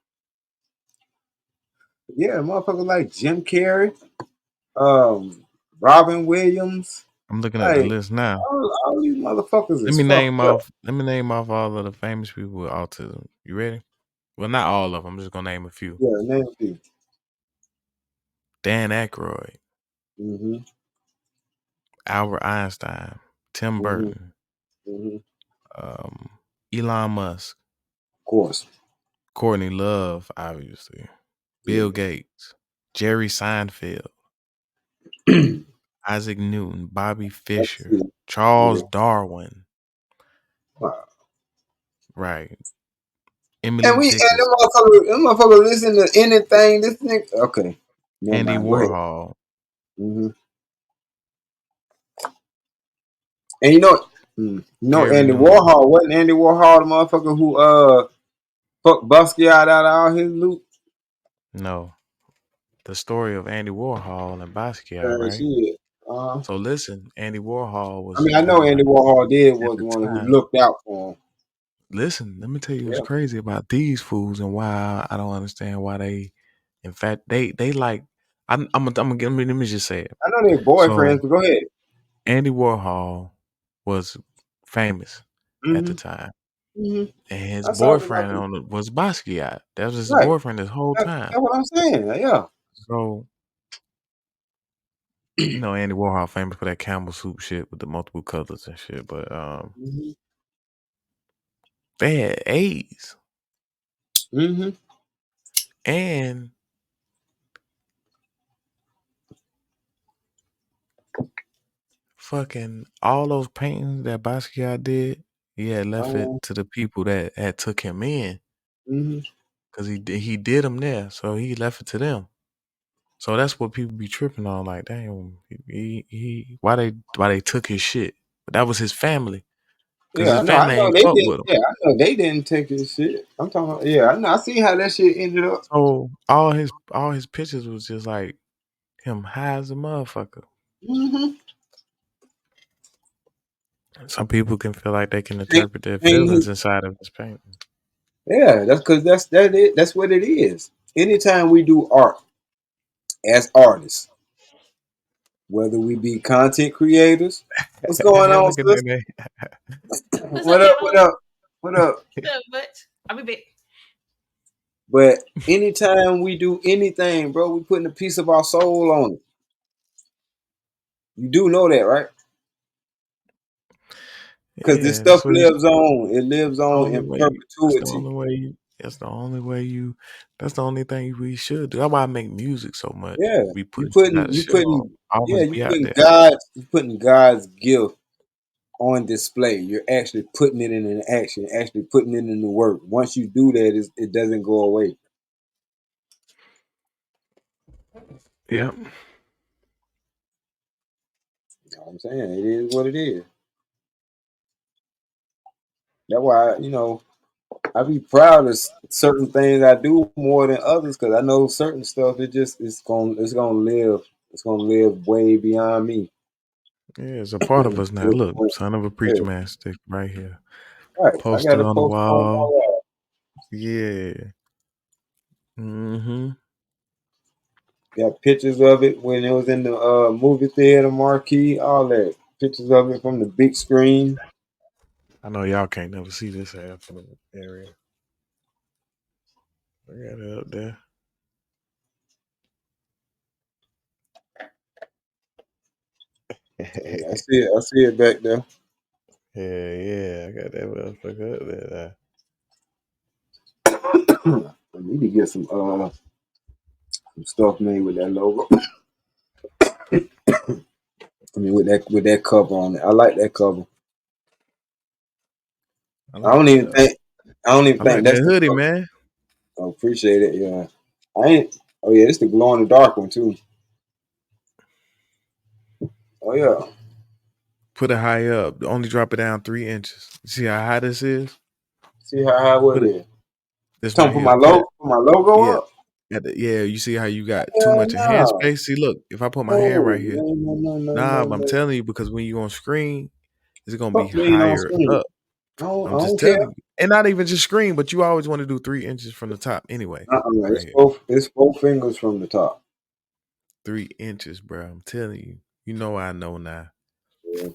Yeah, motherfuckers like Jim Carrey, um, Robin Williams. I'm looking at the Like list now. all these motherfuckers Let is me fucked name up. off. Let me name off all of the famous people with autism. You ready? Well, not all of them. I'm just gonna name a few. Yeah, name a few. Dan Aykroyd, Mm-hmm. Albert Einstein, Tim Mm-hmm. Burton, Mm-hmm. Elon Musk, Of course. Courtney Love, obviously, Bill Gates, Jerry Seinfeld, Isaac Newton, Bobby Fischer, Charles Darwin. Wow. Right. And Emily Dickinson, them motherfuckers listen to anything. This nigga. Okay. Never Andy mind. Go ahead. Warhol. Mm-hmm. And Gary Andy Newman. Warhol wasn't Andy Warhol the motherfucker who fucked Basquiat out of all his loot? No. The story of Andy Warhol and Basquiat, right? Shit. So listen, Andy Warhol was. I mean, I know Andy Warhol was the the one who time. looked out for him. Listen, let me tell you what's crazy about these fools and why I don't understand why they. In fact, they like. I'm gonna let me just say it. I know they're boyfriends, but go ahead. Andy Warhol was famous at the time, and his boyfriend was Basquiat. That was his boyfriend this whole time. That's what I'm saying. Yeah. So, Andy Warhol famous for that Campbell soup shit with the multiple colors and shit, but they had AIDS. And fucking all those paintings that Basquiat did, he had left it to the people that had took him in, because he did them there, so he left it to them. So that's what people be tripping on, like, damn, why they took his shit? But that was his family, because his family ain't fuck with him. Yeah, I know they didn't take his shit. I'm talking about. Yeah, I know. I see how that shit ended up. So all his pictures was just like him high as a motherfucker. Some people can feel like they can interpret their feelings inside of this painting. Yeah, that's because that's what it is. Anytime we do art as artists, whether we be content creators, what's going on, sis? What up? I'll be back. But anytime we do anything, bro, we putting a piece of our soul on it. You do know that, right? Because this stuff lives on. It lives on in perpetuity. That's the only thing we should do. That's why I make music so much. Yeah, you putting God's gift on display. You're actually putting it in action, actually putting it in the work. Once you do that, it doesn't go away. Yep. You know what I'm saying? It is what it is. That's why, I be proud of certain things I do more than others, because I know certain stuff it's gonna live way beyond me. Yeah, it's a part of us now. Look, son of a preacher man stick right here. Right. Posted on the wall. Yeah. Got pictures of it when it was in the movie theater marquee, all that. Pictures of it from the big screen. I know y'all can't never see this half of the area. I got it up there. I see it back there. Yeah, I got that motherfucker up there. I need to get some stuff made with that logo. I mean, with that cover on it. I like that cover. I don't even think like that's that hoodie, man. I appreciate it. Yeah, Oh yeah, it's the glow in the dark one too. Oh yeah. Put it high up. Only drop it down 3 inches. See how high this is? See how high it is? This time for my logo up. Yeah, you see how you got too much hand space? See, look, if I put my hand right here. But I'm telling you, because when you on screen, it's gonna be higher up. I'm just telling you. And not even just screen, but you always want to do 3 inches from the top anyway. It's 4 fingers from the top. 3 inches, bro. I'm telling you. You know I know now. Yeah.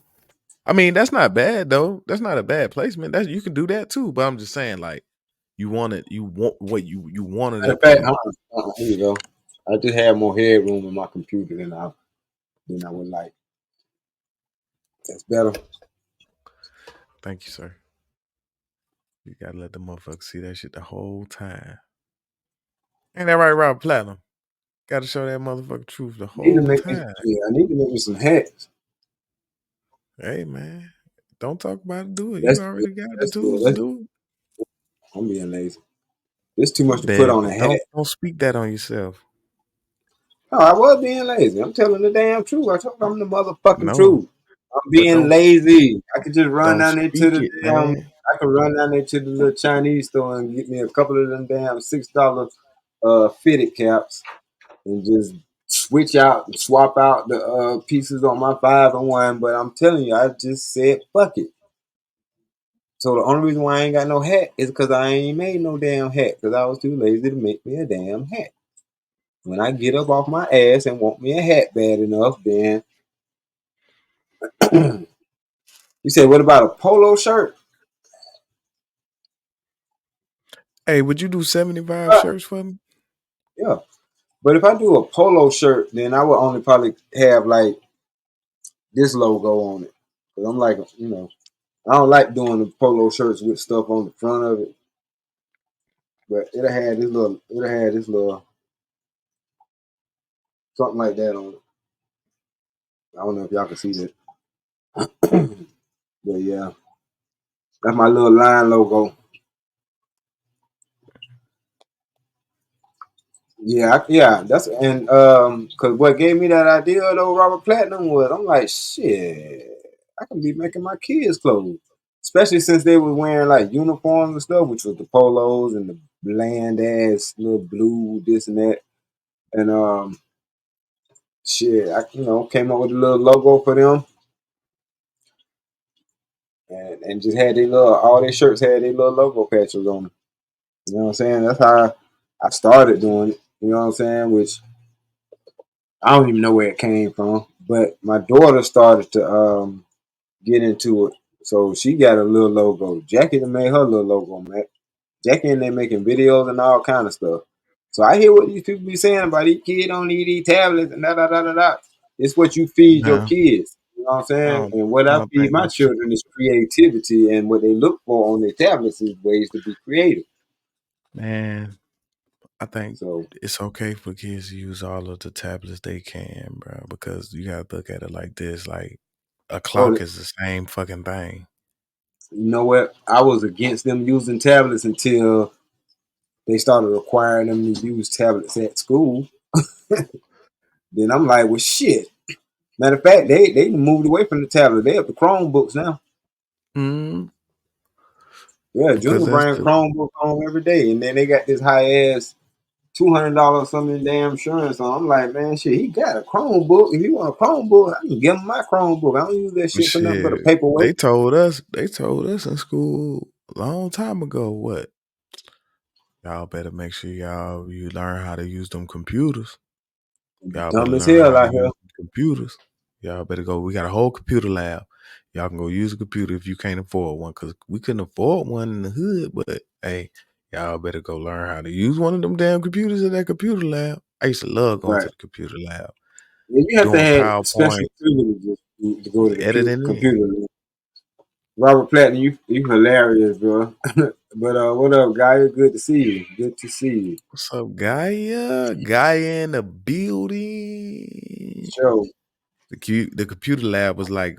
I mean, that's not bad though. That's not a bad placement. That you can do that too. But I'm just saying, like, you want what you wanted Matter of it fact, to. here you go. I just have more headroom in my computer than I would like. That's better. Thank you, sir. You gotta let the motherfucker see that shit the whole time. Ain't that right, Robert Platinum? Gotta show that motherfucker truth the I need to whole make me. time. Yeah, I need to make me some hats. Hey man, don't talk about it. Do it. You That's already got the that's tools to that's. do it. I'm being lazy. There's too much to put Damn on a it! hat. Don't speak that on yourself. No, I was being lazy. I'm telling the damn truth. I told you I'm the motherfucking No, truth. I'm but being lazy. I could just run don't down there to speak the it, damn. man. I could run down there to the little Chinese store and get me a couple of them damn $6 fitted caps and just switch out and swap out the pieces on my 5-in-1. But I'm telling you, I just said fuck it. So the only reason why I ain't got no hat is because I ain't made no damn hat because I was too lazy to make me a damn hat. When I get up off my ass and want me a hat bad enough, then you say, what about a polo shirt? Hey, would you do 75 shirts for me? Yeah. But if I do a polo shirt, then I would only probably have like this logo on it. Cause I'm like, I don't like doing the polo shirts with stuff on the front of it. But it'll have this little something like that on it. I don't know if y'all can see that. But yeah, that's my little line logo. Yeah, that's cause what gave me that idea though, Robert Platinum was I'm like, shit, I can be making my kids clothes. Especially since they were wearing like uniforms and stuff, which was the polos and the bland ass little blue, this and that. And shit, I came up with a little logo for them and just had their little all their shirts had their little logo patches on them. You know what I'm saying? That's how I started doing it. You know what I'm saying? Which I don't even know where it came from, but my daughter started to get into it. So she got a little logo. Jackie done made her little logo, man. Jackie and they making videos and all kind of stuff. So I hear what these people be saying about these kids don't need these tablets and da da da da da. It's what you feed your No, kids. You know what I'm saying? And what I I don't feed think my that's true. children is creativity, and what they look for on their tablets is ways to be creative. Man, I think So it's okay for kids to use all of the tablets they can, bro, because you gotta look at it like this. Like a oh, clock is the same fucking thing. you know what? I was against them using tablets until they started requiring them to use tablets at school. Then I'm like, well, shit. Matter of fact, they moved away from the tablet. They have the Chromebooks now. Mm, Yeah, because Junior that's bring the Chromebook home every day, and then they got this high ass $200 something damn insurance on. I'm like, man, shit, he got a Chromebook. If you want a Chromebook, I can give him my Chromebook. I don't use that shit for nothing but a shit. paperweight. They told us in school a long time ago what y'all better make sure you learn how to use them computers. Y'all better Dumb as learn hell how to out here. use computers. Y'all better go. We got a whole computer lab. Y'all can go use a computer if you can't afford one, because we couldn't afford one in the hood. But hey, y'all better go learn how to use one of them damn computers in that computer lab. I used to love going to Right. the computer lab, And you have to doing have special PowerPoint, privileges to go to the editing it. computer. Robert Platinum, you hilarious, bro. But what up, guy? It's good to see you. Good to see you. What's up, Gaia? Gaia in the building. Show. The computer lab was like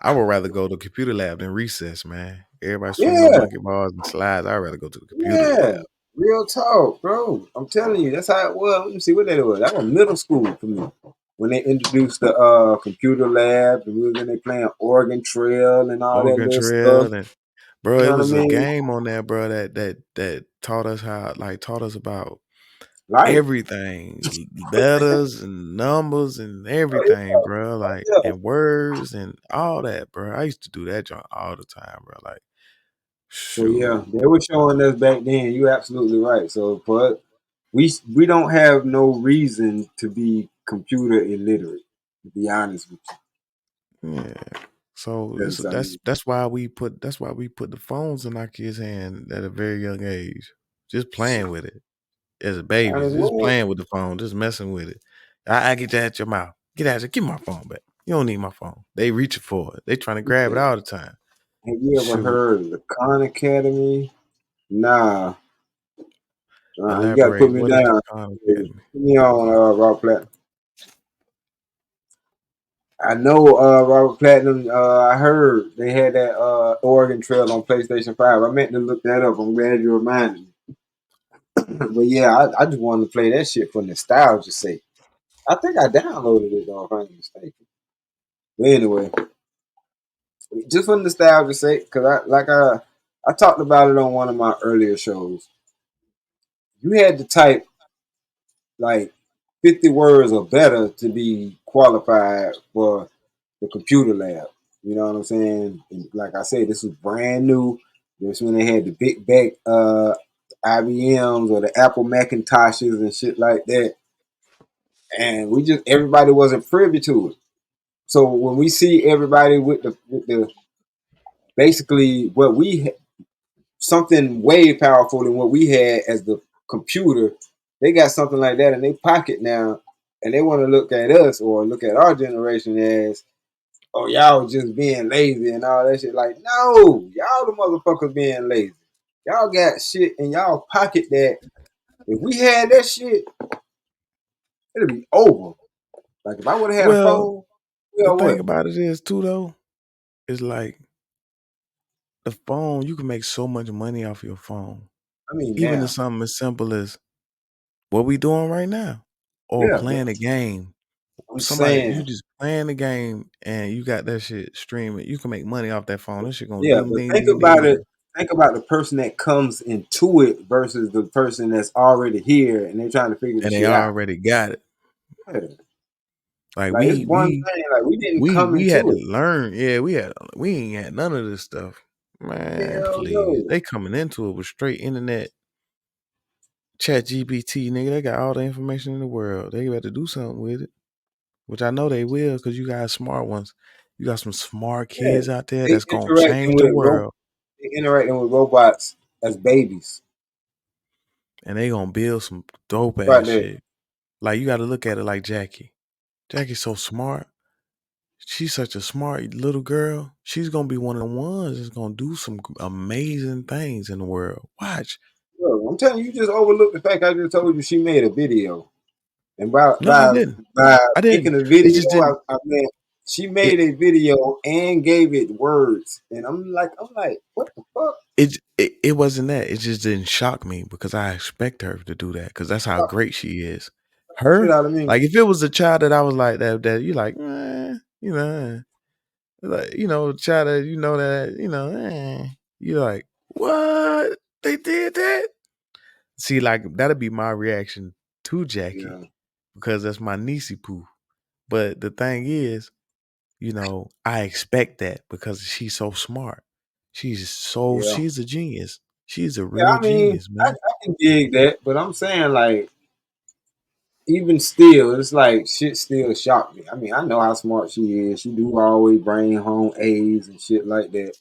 I would rather go to the computer lab than recess, man. Everybody swinging on Yeah, monkey bars and slides. I'd rather go to the computer yeah. lab. Real talk, bro. I'm telling you, that's how it was. Let me see what that was. That was middle school for me. When they introduced the computer lab, and we was in there playing Oregon Trail and all that Oregon little stuff. Trail and bro, You it know what I was a mean? game on there, bro, that taught us taught us about Life. everything. Letters and numbers and Oh yeah, everything, bro. oh Like yeah. and words and all that, bro. I used to do that joint all the time, bro. Like, So yeah, shoot. they were showing us back then. You absolutely right. So but we don't have no reason to be computer illiterate. To be honest with Yeah. So you, because I mean, that's why we put the phones in our kids' hand at a very young age. Just playing shit, with it as a might baby, as just well. playing with the phone, just messing with it. I get that at your mouth. Get out of here. Give me my phone back. You don't need my phone. They reaching for it. They trying to grab it Yeah. all the time. Have you ever Shoot. heard of the Khan Academy? Nah. You got to put Elaborate. me What is the down. Khan Yeah, Academy? put me on Robert Platinum. I know Robert Platinum. I heard they had that Oregon Trail on PlayStation 5. I meant to look that up. I'm glad you reminded me. But yeah, I just wanted to play that shit for nostalgia's sake. I think I downloaded it though, if I'm not mistaken. But anyway, just for nostalgia's sake, because I talked about it on one of my earlier shows. You had to type like 50 words or better to be qualified for the computer lab. You know what I'm saying? And like I said, this was brand new. This when they had the big back IBMs or the Apple Macintoshes and shit like that. And everybody wasn't privy to it. So when we see everybody with the basically what something way powerful than what we had as the computer, they got something like that in their pocket now, and they want to look at us or look at our generation as, oh, y'all just being lazy and all that shit. Like, no, y'all the motherfuckers being lazy. Y'all got shit in y'all pocket that if we had that shit, it'd be over. Like if I would have had a Well, phone, the well, thing what? about it is too though, is like the phone, you can make so much money off your phone. I mean, Even to now, something as simple as what we doing right now. Or yeah, playing a game. I'm Somebody you saying, just playing the game and you got that shit streaming. You can make money off that phone. That shit gonna yeah, ding but ding think ding about it. ding. Think about the person that comes into it versus the person that's already here and they're trying to figure the And they shit out. already got it. Yeah. Like Like it's one thing. Like we didn't come we had into to it. learn. Yeah, we ain't had none of this stuff. Man, Hell please. no. They coming into it with straight internet. Chat GPT, nigga, they got all the information in the world. They got to do something with it. Which I know they will, because you got smart ones. You got some smart Yeah, kids out there they that's gonna change the world. interacting with robots as babies. And they gonna build some dope Right ass there. shit. Like you gotta look at it like Jackie. Jackie's so smart. She's such a smart little girl. She's gonna be one of the ones that's gonna do some amazing things in the world. Watch. Bro, I'm telling you, you just overlooked the fact I just told you she made a video. And No, I didn't. by I didn't. making a It video, just didn't. I mean she It made a video and gave it words. And I'm like, what the fuck? it wasn't that. It just didn't shock me because I expect her to do that because that's how Fuck great she is. the shit Her, out of me. like if it was a child that I was like that you like, like child that you're like, what? They did that? See, like that'd be my reaction to Jackie Yeah. because that's my niecey poo. But the thing is, I expect that because she's so smart. Yeah. She's a genius. She's a Yeah, real I mean, genius, I man. can dig that, but I'm saying like even still, it's like shit still shocked me. I mean, I know how smart she is. She do always bring home A's and shit like that.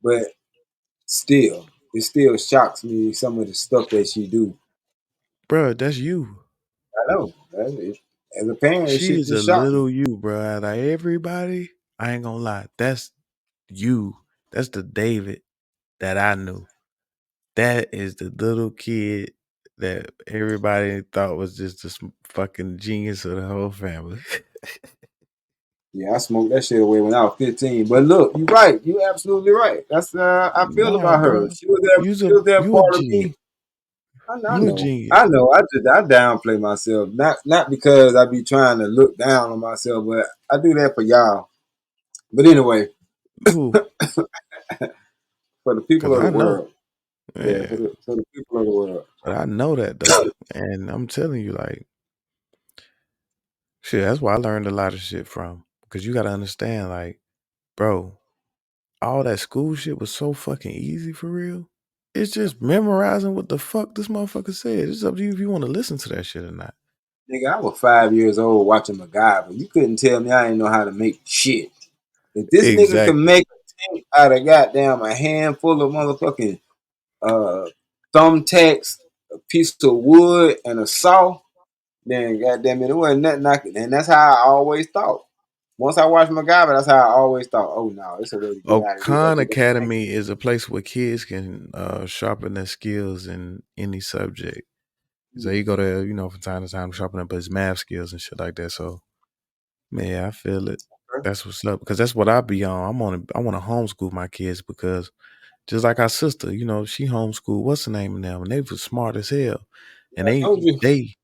But still, it still shocks me some of the stuff that she do. Bruh, that's you. I know. As a parent, She shit is a just shocked me. little you, bruh. Out of everybody, I ain't gonna lie. That's you. That's the David that I knew. That is the little kid that everybody thought was just the fucking genius of the whole family. Yeah, I smoked that shit away when I was 15. But look, you're right. You're absolutely right. That's I feel Nah, about her. bruh. She was that You a part of genius. me. I You a know. I genius. know. I downplay myself. Not because I be trying to look down on myself, but I do that for y'all. But anyway, Who? for the people Cause of the I know. world. Yeah, Yeah. for the people of the world. But I know that though. And I'm telling you, like, shit, that's why I learned a lot of shit from. Because you gotta understand, like, bro, all that school shit was so fucking easy for real. It's just memorizing what the fuck this motherfucker said. It's up to you if you want to listen to that shit or not. Nigga, I was 5 years old watching MacGyver. You couldn't tell me I didn't know how to make shit. If this nigga can Exactly. make a tank out of goddamn a handful of motherfucking thumbtacks, a piece of wood, and a saw, then goddamn it wasn't nothing I could. And that's how I always thought. Once I watched MacGyver, that's how I always thought. Oh no, it's a way to get out of this. Khan Academy is a place where kids can sharpen their skills in any subject. So you go there, you know, from time to time, sharpen up his math skills and shit like that. So, man, I feel it. That's what's up, because that's what I be on. I want to homeschool my kids, because just like our sister, you know, she homeschooled. What's the name of them? And they was smart as hell, and I told you. they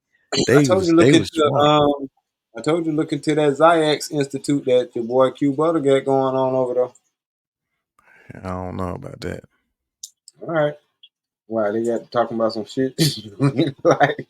was smart. I told you look into that Ziax Institute that your boy Q Butter got going on over there. I don't know about that. All right. Why they got talking about some shit? Like,